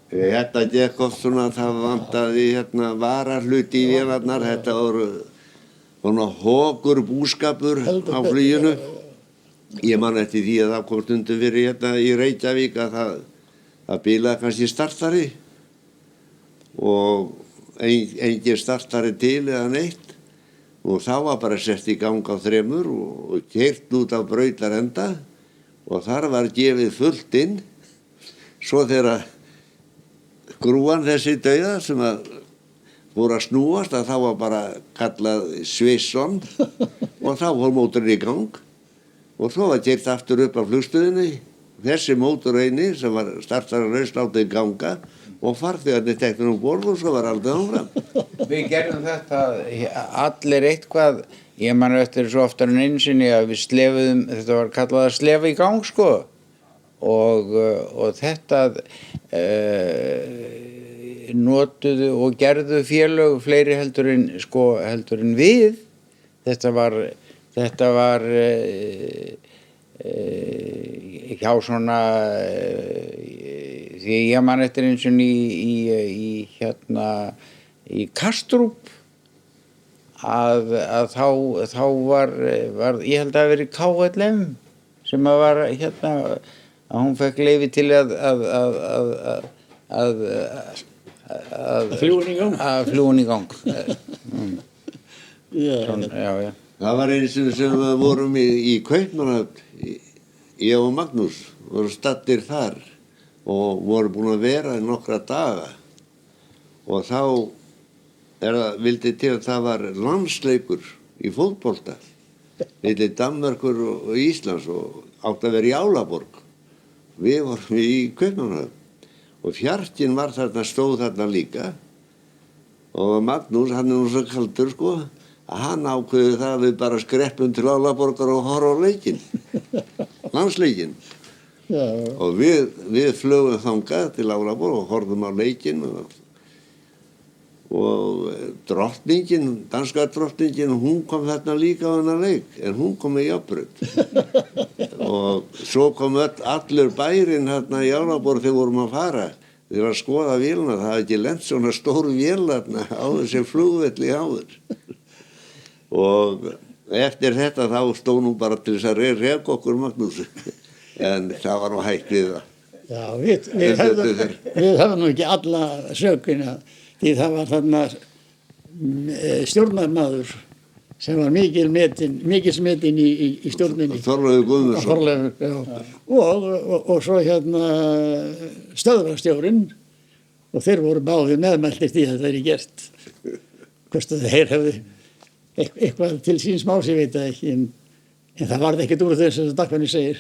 Þetta gekk oft svona, það vantaði varahluti í vélarnar, þetta voru svona hokur búskapur á fluginu. Ég man eftir því að það kom stundum fyrir í Reykjavík að það bilaði kannski startari og engin startari til eða neitt og þá var bara sett í gang á 3 og keyrt út á brautarenda og þar var gefið fullt inn. Svo þegar grúan þessi dauða sem voru að snúast að þá var bara kallað Svisson og þá fór mótorinn í gang og svo var keyrt aftur upp á flugstöðinni. Þessi mótor eini sem var startaralaust látið ganga og farþegarnir teknir um borð og svo var aldrei áfram. Við gerðum þetta allir eitthvað, ég man eftir svo oftar en einu sinni að við slefuðum, þetta var kallað að slefa í gang sko og þetta notuðu og gerðu félög fleiri heldur en við. Þetta var hjá svona því ég man eftir eins og í Kastrup að þá var ég held að það verið KLM sem að var að hún fekk leyfi til að fljúga í gang. Já. Það var einu sem við vorum í Kaupmannahöfn, ég og Magnús voru staddir þar og voru búin að vera í nokkra daga og þá vildi til að það var landsleikur í fótbolta milli Danmerkur og Íslands og átti að vera í Álaborg. Við vorum í Kaupmannahöfn og Fjarkinn var þarna, stóð þarna líka og Magnús, hann nú svo kaldur sko, að hann ákveði það að við bara skreppum til Álaborgar og horfa á leikinn, landsleikinn. Já. Og við flugum þangað til Álaborg og horfum á leikinn og drottningin, danska drottningin, hún kom þarna líka á þennan leik, en hún kom í jafnbraut. Og svo kom allur bærinn þarna í Álaborg þegar vorum að fara til að skoða vélina, það hafði ekki lent svona stór vél þarna á þessi flugvelli áður. Og eftir þetta þá stóð nú bara til þess að reka okkur Magnús, en það var nú hægt við það. Já, við höfum nú ekki alla sökina, því það var þarna stjórnarmaður sem var mikils metinn í stjórninni. Þorleifur Guðmundsson. Þorleifur, já. Og svo stöðvarstjórinn og þeir voru báðir meðmæltir því að þetta er gert. Hvort að þeir hefðu eitthvað til síns máls, ég veit það ekki, en það varð ekkert úr þess að Dagfinn segir.